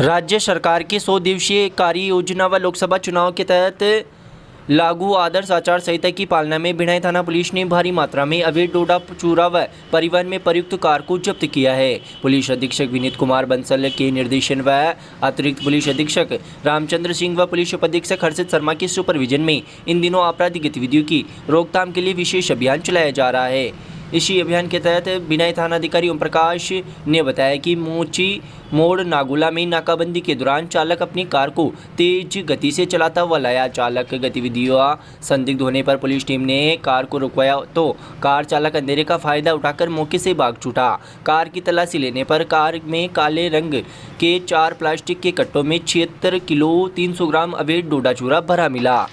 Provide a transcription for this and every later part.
राज्य सरकार की 100 दिवसीय कार्य योजना व लोकसभा चुनाव के तहत लागू आदर्श आचार संहिता की पालना में भिलाई थाना पुलिस ने भारी मात्रा में अवैध डोडा चूरा व परिवहन में प्रयुक्त कार को जब्त किया है। पुलिस अधीक्षक विनीत कुमार बंसल के निर्देशन व अतिरिक्त पुलिस अधीक्षक रामचंद्र सिंह व पुलिस उपाधीक्षक हर्षित शर्मा के सुपरविजन में इन दिनों आपराधिक गतिविधियों की रोकथाम के लिए विशेष अभियान चलाया जा रहा है। इसी अभियान के तहत भिलाई थानाधिकारी ओम प्रकाश ने बताया कि मोची मोड़ नागुला में नाकाबंदी के दौरान चालक अपनी कार को तेज गति से चलाता हुआ लाया। चालक गतिविधियों संदिग्ध होने पर पुलिस टीम ने कार को रुकवाया तो कार चालक अंधेरे का फायदा उठाकर मौके से भाग छूटा। कार की तलाशी लेने पर कार में काले रंग के 4 प्लास्टिक के कट्टों में 76 किलो 300 ग्राम अवैध डोडा चूरा भरा मिला।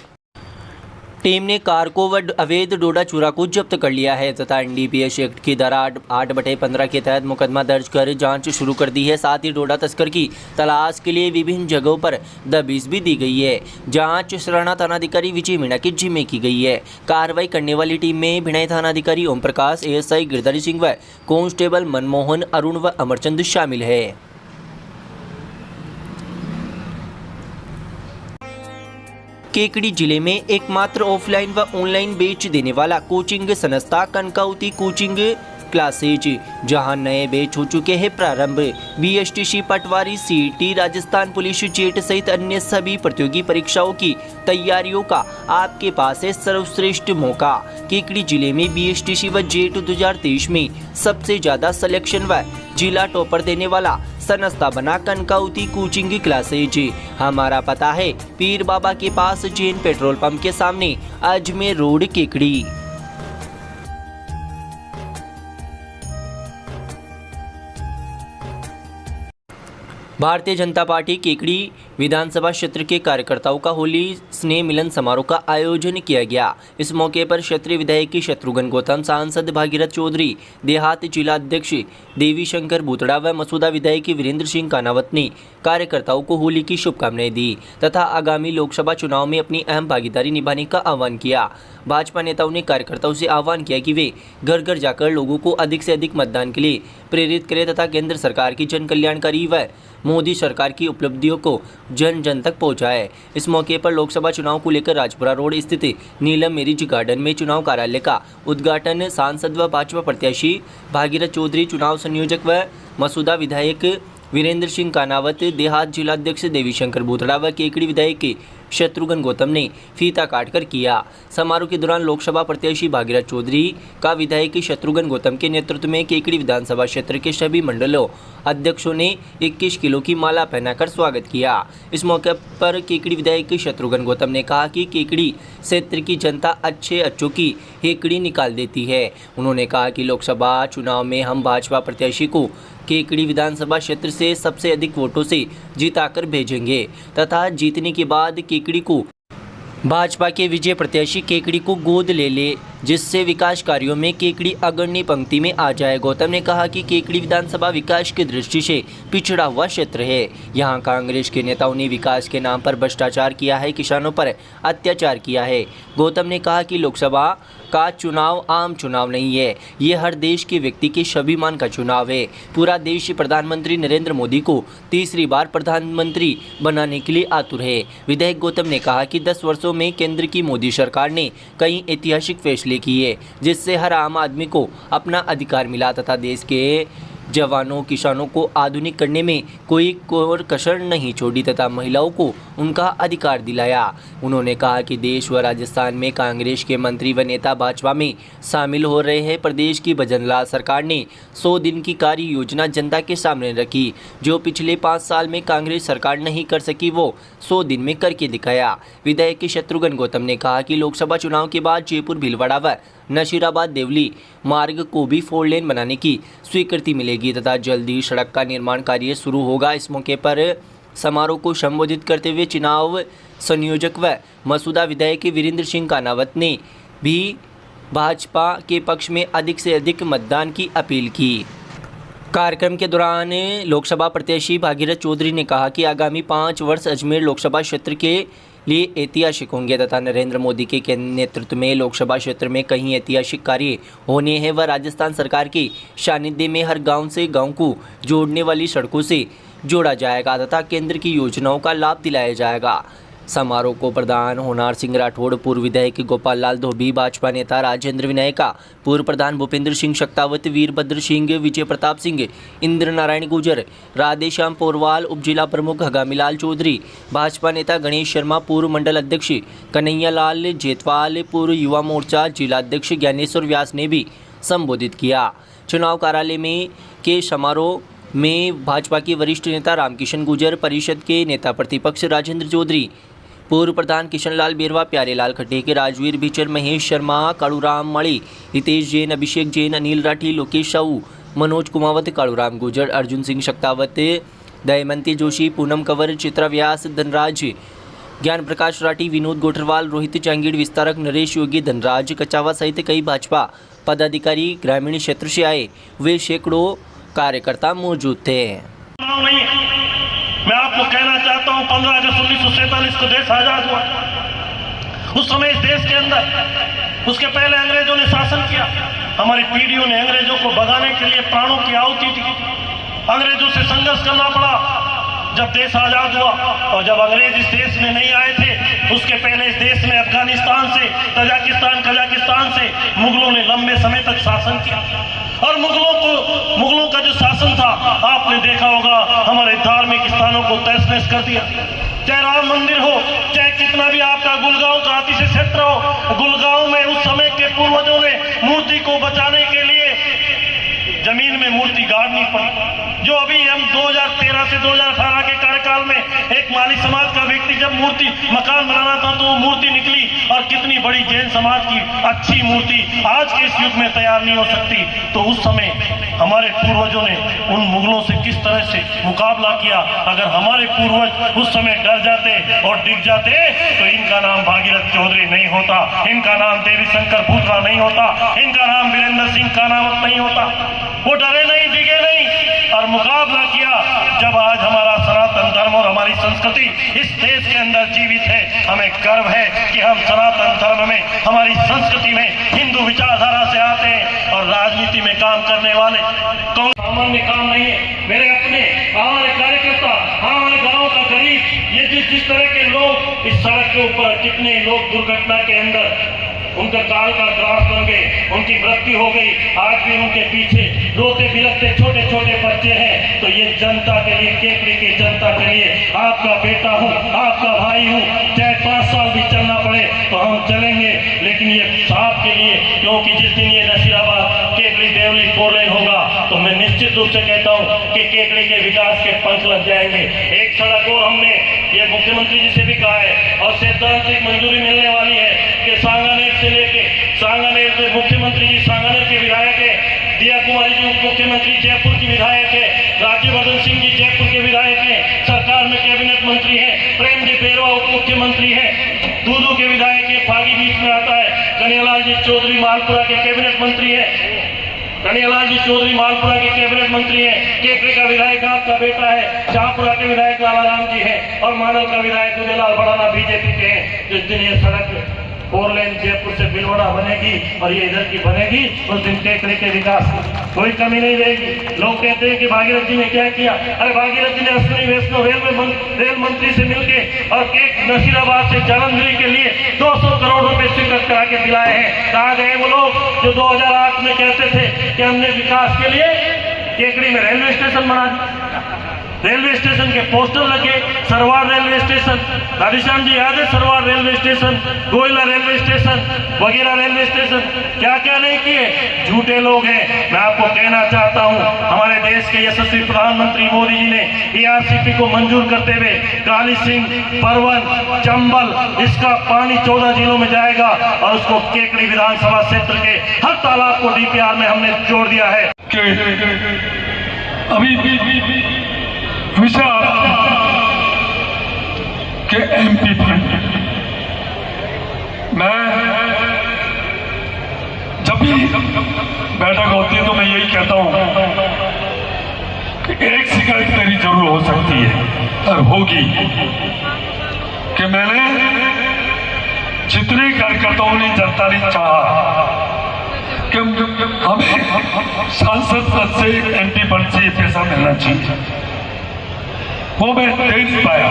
टीम ने कार को व अवैध डोडा चूरा को जब्त कर लिया है तथा एनडीपीएस एक्ट की धारा 8/15 के तहत मुकदमा दर्ज कर जांच शुरू कर दी है। साथ ही डोडा तस्कर की तलाश के लिए विभिन्न जगहों पर दबिश भी दी गई है। जांच सराहना थानाधिकारी विजय मीणा के जिम्मे की गई है। कार्रवाई करने वाली टीम में भिलाई थानाधिकारी ओम प्रकाश, एएसआई गिरधारी सिंह व कांस्टेबल मनमोहन, अरुण व अमरचंद शामिल है। केकड़ी जिले में एकमात्र ऑफलाइन व ऑनलाइन बैच देने वाला कोचिंग संस्था कनकावती कोचिंग क्लासेज, जहां नए बैच हो चुके हैं प्रारंभ। बीएसटीसी, पटवारी, सीईटी, राजस्थान पुलिस जेट सहित अन्य सभी प्रतियोगी परीक्षाओं की तैयारियों का आपके पास है सर्वश्रेष्ठ मौका। केकड़ी जिले में बीएसटीसी व जेट 2023 में सबसे ज्यादा सिलेक्शन व जिला टॉपर देने वाला संस्था बना कनकावती कोचिंग क्लासेज। हमारा पता है पीर बाबा के पास, जैन पेट्रोल पंप के सामने, अजमेर रोड, केकड़ी। भारतीय जनता पार्टी केकड़ी विधानसभा क्षेत्र के कार्यकर्ताओं का होली स्नेह मिलन समारोह का आयोजन किया गया। इस मौके पर क्षेत्रीय विधायक शत्रुघ्न गौतम, सांसद भागीरथ चौधरी, देहात जिला अध्यक्ष देवी शंकर बूतड़ा व मसूदा विधायक वीरेंद्र सिंह कानावत ने कार्यकर्ताओं को होली की शुभकामनाएं दी तथा आगामी लोकसभा चुनाव में अपनी अहम भागीदारी निभाने का आह्वान किया। भाजपा नेताओं ने कार्यकर्ताओं से आह्वान किया कि वे घर घर जाकर लोगों को अधिक से अधिक मतदान के लिए प्रेरित करें तथा केंद्र सरकार की जन कल्याणकारी व मोदी सरकार की उपलब्धियों को जन जन तक पहुंचाए। इस मौके पर लोकसभा चुनाव को लेकर राजपुरा रोड स्थित नीलम मैरिज गार्डन में चुनाव कार्यालय का उद्घाटन सांसद व भाजपा प्रत्याशी भागीरथ चौधरी, चुनाव संयोजक व मसूदा विधायक वीरेंद्र सिंह कानावत, देहात जिलाध्यक्ष देवीशंकर बूतड़ा व केकड़ी विधायक शत्रुघ्न गौतम ने फीता काटकर किया। समारोह के दौरान लोकसभा प्रत्याशी भागीरथ चौधरी का विधायक शत्रुघ्न गौतम के नेतृत्व में केकड़ी विधानसभा क्षेत्र के सभी मंडलों अध्यक्षों ने 21 किलो की माला पहनाकर स्वागत किया। इस मौके पर केकड़ी विधायक शत्रुघ्न गौतम ने कहा कि केकड़ी क्षेत्र की जनता अच्छों की हेकड़ी निकाल देती है। उन्होंने कहा कि लोकसभा चुनाव में हम भाजपा प्रत्याशी को केकड़ी विधानसभा क्षेत्र से सबसे अधिक वोटों से जिताकर भेजेंगे तथा जीतने के बाद केकड़ी को भाजपा के विजय प्रत्याशी केकड़ी को गोद ले जिससे विकास कार्यों में केकड़ी अग्रणी पंक्ति में आ जाए। गौतम ने कहा कि केकड़ी विधानसभा विकास की दृष्टि से पिछड़ा हुआ क्षेत्र है। यहां कांग्रेस के नेताओं ने विकास के नाम पर भ्रष्टाचार किया है, किसानों पर अत्याचार किया है। गौतम ने कहा कि लोकसभा का चुनाव आम चुनाव नहीं है, ये हर देश के व्यक्ति के स्वाभिमान का चुनाव है। पूरा देश प्रधानमंत्री नरेंद्र मोदी को तीसरी बार प्रधानमंत्री बनाने के लिए आतुर है। विधायक गौतम ने कहा कि 10 वर्षों में केंद्र की मोदी सरकार ने कई ऐतिहासिक फैसले किए जिससे हर आम आदमी को अपना अधिकार मिला तथा देश के जवानों, किसानों को आधुनिक करने में कोई कोर कसर नहीं छोड़ी तथा महिलाओं को उनका अधिकार दिलाया। उन्होंने कहा कि देश व राजस्थान में कांग्रेस के मंत्री व नेता भाजपा में शामिल हो रहे हैं। प्रदेश की भजनलाल सरकार ने 100 दिन की कार्य योजना जनता के सामने रखी, जो पिछले 5 साल में कांग्रेस सरकार नहीं कर सकी वो 100 दिन में करके दिखाया। विधायक शत्रुघ्न गौतम ने कहा कि लोकसभा चुनाव के बाद जयपुर भीलवाड़ा व नशीराबाद देवली मार्ग को भी 4 लेन बनाने की स्वीकृति मिलेगी तथा जल्द ही सड़क का निर्माण कार्य शुरू होगा। इस मौके पर समारोह को संबोधित करते हुए चुनाव संयोजक व मसूदा विधायक वीरेंद्र सिंह कानावत ने भी भाजपा के पक्ष में अधिक से अधिक मतदान की अपील की। कार्यक्रम के दौरान लोकसभा प्रत्याशी भागीरथ चौधरी ने कहा कि आगामी 5 वर्ष अजमेर लोकसभा क्षेत्र के लिए ऐतिहासिक होंगे तथा नरेंद्र मोदी के नेतृत्व में लोकसभा क्षेत्र में कई ऐतिहासिक कार्य होने हैं व राजस्थान सरकार के सानिध्य में हर गांव से गांव को जोड़ने वाली सड़कों से जोड़ा जाएगा तथा केंद्र की योजनाओं का लाभ दिलाया जाएगा। समारोह को प्रधान होनार सिंह राठौड़, पूर्व विधायक गोपाल लाल धोबी, भाजपा नेता राजेंद्र विनायका, पूर्व प्रधान भूपेंद्र सिंह शक्तावत, वीरभद्र सिंह, विजय प्रताप सिंह, इंद्र नारायण गुजर, राधेश्याम पोरवाल, उपजिला प्रमुख हगामीलाल चौधरी, भाजपा नेता गणेश शर्मा, पूर्व मंडल अध्यक्ष कन्हैया लाल जेतवाल, पूर्व युवा मोर्चा जिला अध्यक्ष ज्ञानेश्वर व्यास ने भी संबोधित किया। चुनाव कार्यालय में के समारोह में भाजपा के वरिष्ठ नेता रामकिशन गुर्जर, परिषद के नेता प्रतिपक्ष राजेंद्र चौधरी, पूर्व प्रधान किशनलाल बेरवा, प्यारेलाल खटेके, राजवीर बिचर, महेश शर्मा, कालूराम मणि, हितेश जैन, अभिषेक जैन, अनिल राठी, लोकेश साहू, मनोज कुमावत, कालूराम गुर्जर, अर्जुन सिंह शक्तावत, दयमंती जोशी, पूनम कंवर, चित्रा व्यास, धनराज, ज्ञान प्रकाश राठी, विनोद गोठरवाल, रोहित चांगीड़, विस्तारक नरेश योगी, धनराज कचावा सहित कई भाजपा पदाधिकारी ग्रामीण क्षेत्र से आए वे सैकड़ों कार्यकर्ता मौजूद थे। मैं आपको कहना चाहता हूं 15 अगस्त 1947 को देश आजाद हुआ। उस समय इस देश के अंदर उसके पहले अंग्रेजों ने शासन किया। हमारी पीढ़ियों ने अंग्रेजों को भगाने के लिए प्राणों की आहुति दी। अंग्रेजों से संघर्ष करना पड़ा जब देश आजाद हुआ। और जब अंग्रेज इस देश में नहीं आए थे, उसके पहले इस देश में अफगानिस्तान से, कजाकिस्तान से मुगलों ने लंबे समय तक शासन किया। और मुगलों का जो शासन था, आपने देखा होगा, हमारे धार्मिक स्थानों को तहस नहस कर दिया। चाहे राम मंदिर हो, चाहे कितना भी आपका गुलगांव का अतिशय क्षेत्र हो, गुलगांव में उस समय के पूर्वजों ने मूर्ति को बचाने के लिए जमीन में मूर्ति गाड़नी पड़ी। जो अभी हम 2013 से 2018 के कार्यकाल में एक माली समाज का व्यक्ति जब मूर्ति मकान बनाना था तो वो मूर्ति निकली, और कितनी बड़ी जैन समाज की अच्छी मूर्ति आज के इस युग में तैयार नहीं हो सकती। तो उस समय हमारे पूर्वजों ने उन मुगलों से किस तरह से मुकाबला किया। अगर हमारे पूर्वज उस समय डर जाते और डिग जाते तो इनका नाम भागीरथ चौधरी नहीं होता, इनका नाम देवी शंकर भूतरा नहीं होता, इनका नाम वीरेंद्र सिंह कानावत नहीं होता। वो डरे नहीं, डिगे नहीं और मुकाबला किया। जब आज हमारा सनातन धर्म और हमारी संस्कृति इस देश के अंदर जीवित है, हमें गर्व है कि हम सनातन धर्म में, हमारी संस्कृति में हिंदू विचारधारा से आते हैं। और राजनीति में काम करने वाले कौन सामान्य काम नहीं है। मेरे अपने हमारे कार्यकर्ता, हमारे गांव का गरीब, ये जिस तरह के लोग इस सड़क के ऊपर, कितने लोग दुर्घटना के अंदर उनका काल का ग्रास बन गए, उनकी मृत्यु हो गई। आज भी उनके पीछे रोते बिलखते छोटे छोटे बच्चे हैं। तो ये जनता के लिए, केकड़ी की जनता के लिए, आपका बेटा हूँ, आपका भाई हूँ, चाहे 5 साल भी चलना पड़े तो हम चलेंगे। लेकिन ये साहब के लिए, क्योंकि जिस दिन ये नसीराबाद केकड़ी देवली 4 लेन होगा तो मैं निश्चित रूप से कहता हूँ कि केकड़ी के विकास के पंख लग जाएंगे। एक सड़क और हमने ये मुख्यमंत्री जी से भी कहा है और सैद्धांतिक मंजूरी मिलने वाली है कि सांगानेर से लेके, सांगानेर से मुख्यमंत्री जी सांगानेर के विधायक है, दिया कुमारी जी उप मुख्यमंत्री जयपुर की विधायक है, राज्यवर्धन सिंह जी जयपुर के विधायक है, सरकार में कैबिनेट मंत्री है, प्रेम जी बेरवा उप मुख्यमंत्री है, दूदू के विधायक है, फागी बीच में आता है, कन्हैयालाल जी चौधरी मालपुरा के कैबिनेट मंत्री है, कन्हैयालाल जी चौधरी मालपुरा के कैबिनेट मंत्री है, केकड़ी का विधायक आपका बेटा है, शाहपुरा के विधायक लालाराम जी है, और मानव का विधायक उदयलाल भड़ाना बीजेपी के हैं। जिस दिन ये सड़क 4 लेन जयपुर से बिलवाड़ा बनेगी और ये इधर की बनेगी, उस दिन केकड़ी के विकास कोई कमी नहीं रहेगी। लोग कहते हैं कि भागीरथ जी ने क्या किया। अरे भागीरथ जी ने अश्विनी वैष्णव रेल मंत्री से मिलके और नसीराबाद से जालंधरी के लिए 200 करोड़ रुपए स्वीकृत करा के दिलाए हैं। कहाँ गए वो लोग जो 2008 में कहते थे कि हमने विकास के लिए केकड़ी में रेलवे स्टेशन बना दिया। रेलवे स्टेशन के पोस्टर लगे, सरवार रेलवे स्टेशन, राधेश्याम जी याद है, Sarwar railway station, Goyla railway station वगैरह रेलवे स्टेशन, क्या क्या नहीं किए। झूठे लोग हैं। मैं आपको कहना चाहता हूं, हमारे देश के यशस्वी प्रधानमंत्री मोदी जी ने ERCP को मंजूर करते हुए काली सिंह, परवन, चंबल, इसका पानी 14 जिलों में जाएगा और उसको केकड़ी विधानसभा क्षेत्र के हर तालाब को DPR में हमने जोड़ दिया है। अभी विशाल के MP थे। मैं जब भी बैठक होती है तो मैं यही कहता हूं कि एक शिकायत मेरी जरूर हो सकती है और होगी कि मैंने जितने कार्यकर्ताओं ने, जनता ने चाहा कि हमें सांसद पद से MP पद से पैसा मिलना चाहिए, वो मैं दे नहीं पाया।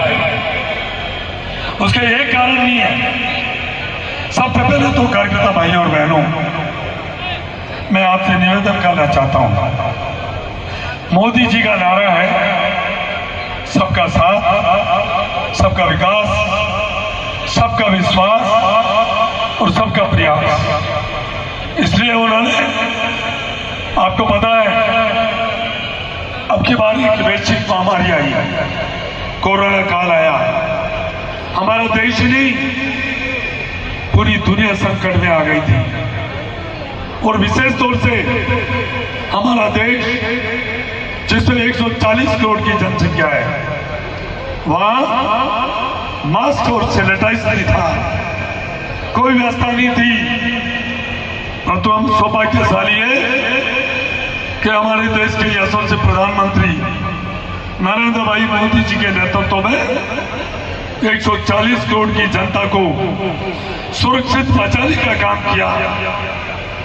उसका एक कारण नहीं है। सबसे पहले तो कार्यकर्ता भाइयों और बहनों, मैं आपसे निवेदन करना चाहता हूं, मोदी जी का नारा है सबका साथ, सबका विकास, सबका विश्वास और सबका प्रयास। इसलिए उन्होंने, आपको पता है, अब की बार एक वैश्विक महामारी आई, कोरोना काल आया, हमारा देश नहीं पूरी दुनिया संकट में आ गई थी। और विशेष तौर से हमारा देश जिसमें 140 करोड़ की जनसंख्या है, वहां मास्क और सैनिटाइजर नहीं था, कोई व्यवस्था नहीं थी। परंतु हम सौभाग्यशाली है कि हमारे देश के यशस्वी प्रधानमंत्री नरेंद्र भाई मोदी जी के नेतृत्व में 140 करोड़ की जनता को सुरक्षित बचाने का काम किया,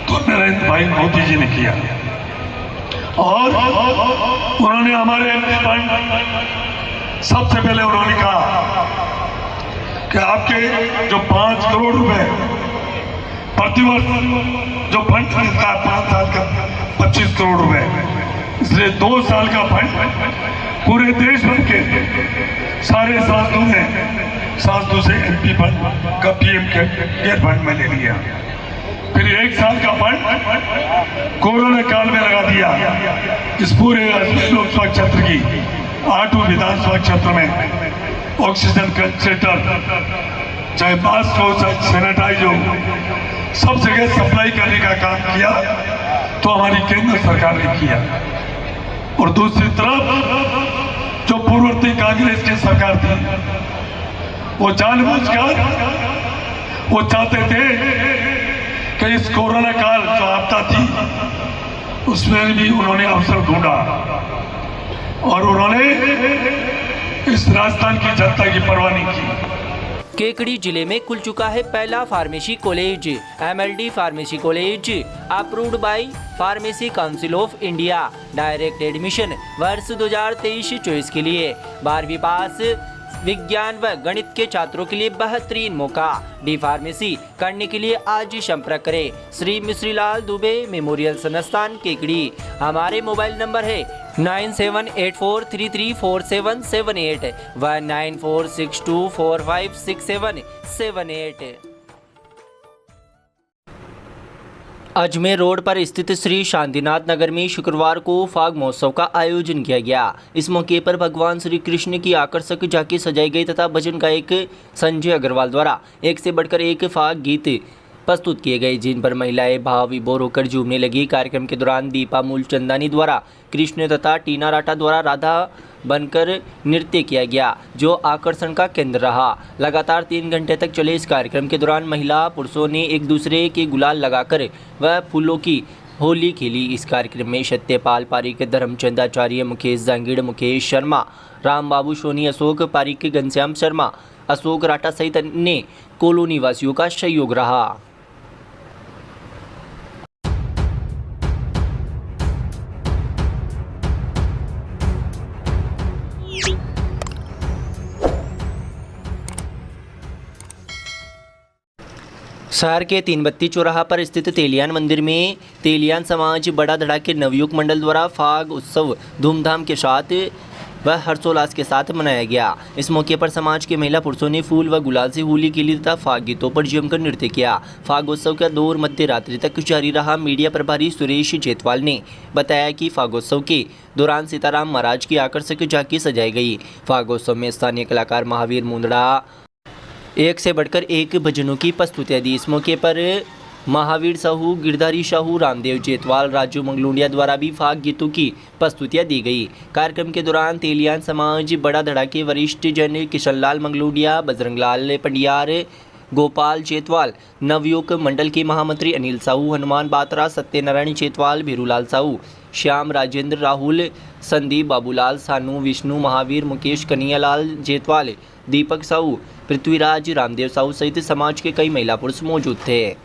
तो नरेंद्र भाई मोदी जी ने किया। और उन्होंने हमारे फंड, सबसे पहले उन्होंने कहा कि आपके जो 5 करोड़ रुपए प्रतिवर्ष जो फंड मिलता है 5 साल का 25 करोड़ रुपए, इसलिए 2 साल का फंड पूरे देश भर के सारे सांसदों से MP फंड का PM के फंड में ले लिया। फिर 1 साल का फंड कोरोना काल में लगा दिया। इस पूरे लोकसभा क्षेत्र की 8 विधानसभा क्षेत्र में ऑक्सीजन कंसंट्रेटर, चाहे मास्क हो चाहे सैनिटाइज हो, सब जगह सप्लाई करने का काम किया, तो हमारी केंद्र सरकार ने किया। और दूसरी तरफ जो पूर्ववर्ती कांग्रेस की सरकार थी, वो जानबूझकर वो चाहते थे कि इस कोरोना काल जो आपदा थी उसमें भी उन्होंने अवसर ढूंढा और उन्होंने इस राजस्थान की जनता की परवाह नहीं की। केकड़ी जिले में खुल चुका है पहला pharmacy college. MLD pharmacy college approved by pharmacy council of India. Direct admission वर्ष 2023-24 के लिए 12वीं पास विज्ञान व गणित के छात्रों के लिए बेहतरीन मौका। डी फार्मेसी करने के लिए आज ही संपर्क करें श्री मिश्रीलाल दुबे मेमोरियल संस्थान केकड़ी। हमारे मोबाइल नंबर है 9784334778 व 9462456778। अजमेर रोड पर स्थित श्री शांतिनाथ नगर में शुक्रवार को फाग महोत्सव का आयोजन किया गया। इस मौके पर भगवान श्री कृष्ण की आकर्षक झांकी सजाई गई तथा भजन गायक संजय अग्रवाल द्वारा एक से बढ़कर एक फाग गीत प्रस्तुत किए गए, जिन पर महिलाएं भाव विभोर होकर झूमने लगी। कार्यक्रम के दौरान दीपा मूलचंदानी द्वारा कृष्ण तथा टीना राठा द्वारा राधा बनकर नृत्य किया गया, जो आकर्षण का केंद्र रहा। लगातार 3 घंटे तक चले इस कार्यक्रम के दौरान महिला पुरुषों ने एक दूसरे के गुलाल लगाकर व फूलों की होली खेली। इस कार्यक्रम में सत्यपाल पारिक, धर्मचंद आचार्य, मुकेश जांगीड़, मुकेश शर्मा, राम बाबू सोनी, अशोक पारिक, घनश्याम शर्मा, अशोक राठा सहित अन्य कॉलोनी वासियों का सहयोग रहा। शहर के 3 बत्ती चौराहा पर स्थित तेलियान मंदिर में तेलियान समाज बड़ा धड़ाके नवयुग मंडल द्वारा फाग उत्सव धूमधाम के साथ व हर्षोल्लास के साथ मनाया गया। इस मौके पर समाज के महिला पुरुषों ने फूल व गुलाल से होली खेली तथा फाग गीतों पर जमकर नृत्य किया। फागोत्सव का दौर मध्य रात्रि तक जारी रहा। मीडिया प्रभारी सुरेश जेतवाल ने बताया कि फागोत्सव के दौरान सीताराम महाराज की आकर्षक झांकी सजाई गई। फागोत्सव में स्थानीय कलाकार महावीर मुंदड़ा एक से बढ़कर एक भजनों की प्रस्तुतियाँ दी। इस मौके पर महावीर साहू, गिरधारी साहू, रामदेव जेतवाल, राजू मंगलूंडिया द्वारा भी फाग गीतों की प्रस्तुतियाँ दी गई। कार्यक्रम के दौरान तेलियान समाज बड़ा धड़ाके वरिष्ठ जन किशनलाल मंगलूंडिया, बजरंगलाल पंडियार, गोपाल जेतवाल, नवयुग मंडल के महामंत्री अनिल साहू, हनुमान बात्रा, सत्यनारायण जेतवाल, भीरूलाल साहू, श्याम राजेंद्र, राहुल, संदीप, बाबूलाल सानू, विष्णु, महावीर, मुकेश, कन्हैयालाल जेतवाल, दीपक साहू, पृथ्वीराज, रामदेव साहू सहित समाज के कई महिला पुरुष मौजूद थे।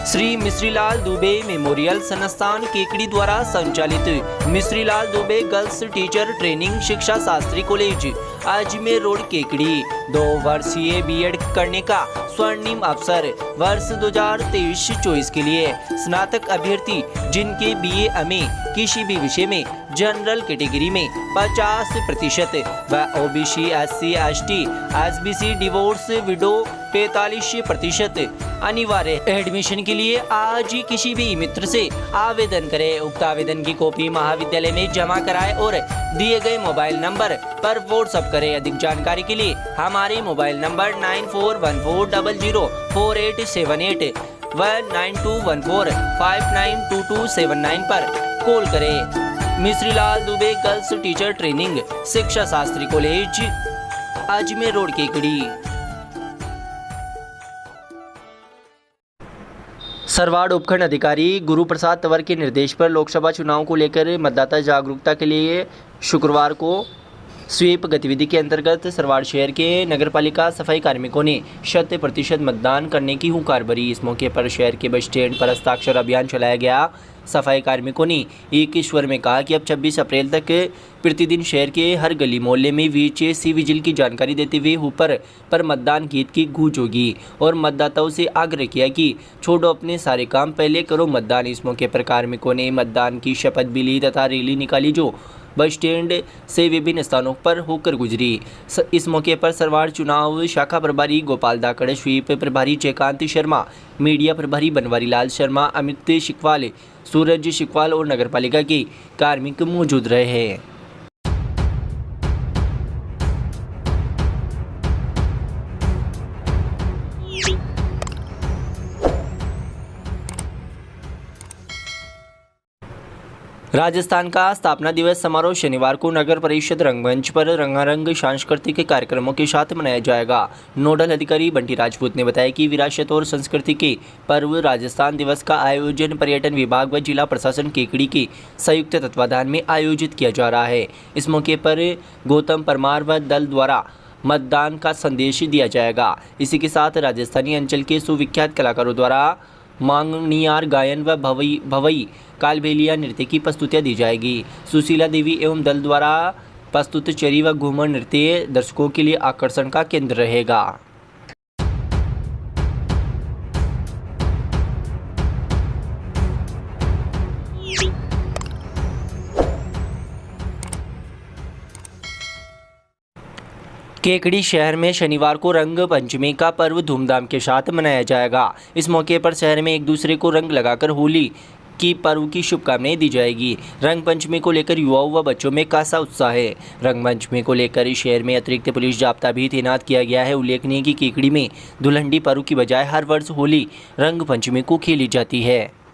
श्री मिश्रीलाल दुबे मेमोरियल संस्थान केकड़ी द्वारा संचालित Mishrilal Dubey girls teacher training शिक्षा शास्त्री कॉलेज अजमेर रोड केकड़ी 2 वर्षीय बीएड करने का स्वर्णिम अवसर। वर्ष 2023-24 के लिए स्नातक अभ्यर्थी जिनके बीए में किसी भी विषय में जनरल कैटेगरी में 50% व OBC SC ST SBC divorce window 45% अनिवार्य। एडमिशन के लिए आज ही किसी भी मित्र से आवेदन करें। उक्त आवेदन की कॉपी महाविद्यालय में जमा कराएं और दिए गए मोबाइल नंबर पर व्हाट्सएप करें। अधिक जानकारी के लिए हमारे मोबाइल नंबर 9414004878 व 9214592279 पर कॉल करें। Mishrilal Dubey girls teacher training शिक्षा शास्त्री कॉलेज अजमेर रोड केकड़ी। सरवाड़ उपखंड अधिकारी गुरु प्रसाद तंवर के निर्देश पर लोकसभा चुनाव को लेकर मतदाता जागरूकता के लिए शुक्रवार को स्वीप गतिविधि के अंतर्गत सरवाड़ शहर के नगरपालिका सफाई कार्मिकों ने 100% मतदान करने की हुंकार भरी। इस मौके पर शहर के बस स्टैंड पर हस्ताक्षर अभियान चलाया गया। सफाई कार्मिकों ने एक स्वर में कहा कि अब 26 अप्रैल तक प्रतिदिन शहर के हर गली मोहल्ले में VHC विजिल की जानकारी देते हुए ऊपर पर मतदान गीत की गूंज होगी और मतदाताओं से आग्रह किया कि छोड़ो अपने सारे काम, पहले करो मतदान। इस मौके पर कार्मिकों ने मतदान की शपथ भी ली तथा रैली निकाली जो बस स्टैंड से विभिन्न स्थानों पर होकर गुजरी। इस मौके पर सरवाड़ चुनाव शाखा प्रभारी गोपाल धाकड़, स्वीप प्रभारी जयकांत शर्मा, मीडिया प्रभारी बनवारी लाल शर्मा, अमित शिकवाल, सूरज शिकवाल और नगरपालिका के कार्मिक मौजूद रहे। राजस्थान का स्थापना दिवस समारोह शनिवार को नगर परिषद रंगमंच पर रंगारंग सांस्कृतिक कार्यक्रमों के साथ मनाया जाएगा। नोडल अधिकारी बंटी राजपूत ने बताया कि विरासत और संस्कृति के पर्व राजस्थान दिवस का आयोजन पर्यटन विभाग व जिला प्रशासन केकड़ी के संयुक्त तत्वाधान में आयोजित किया जा रहा है। इस मौके पर गौतम परमार व दल द्वारा मतदान का संदेश दिया जाएगा। इसी के साथ राजस्थानी अंचल के सुविख्यात कलाकारों द्वारा मांगनियार गायन व भवई कालबेलिया नृत्य की प्रस्तुतियाँ दी जाएगी। सुशीला देवी एवं दल द्वारा प्रस्तुत चरी व घूमर नृत्य दर्शकों के लिए आकर्षण का केंद्र रहेगा। केकड़ी शहर में शनिवार को रंग पंचमी का पर्व धूमधाम के साथ मनाया जाएगा। इस मौके पर शहर में एक दूसरे को रंग लगाकर होली की पर्व की शुभकामनाएं दी जाएगी। रंग पंचमी को लेकर युवाओं व बच्चों में खासा उत्साह है। रंग पंचमी को लेकर शहर में अतिरिक्त पुलिस जाब्ता भी तैनात किया गया है। उल्लेखनीय कि केकड़ी में धुलंडी पर्व की बजाय हर वर्ष होली रंग पंचमी को खेली जाती है।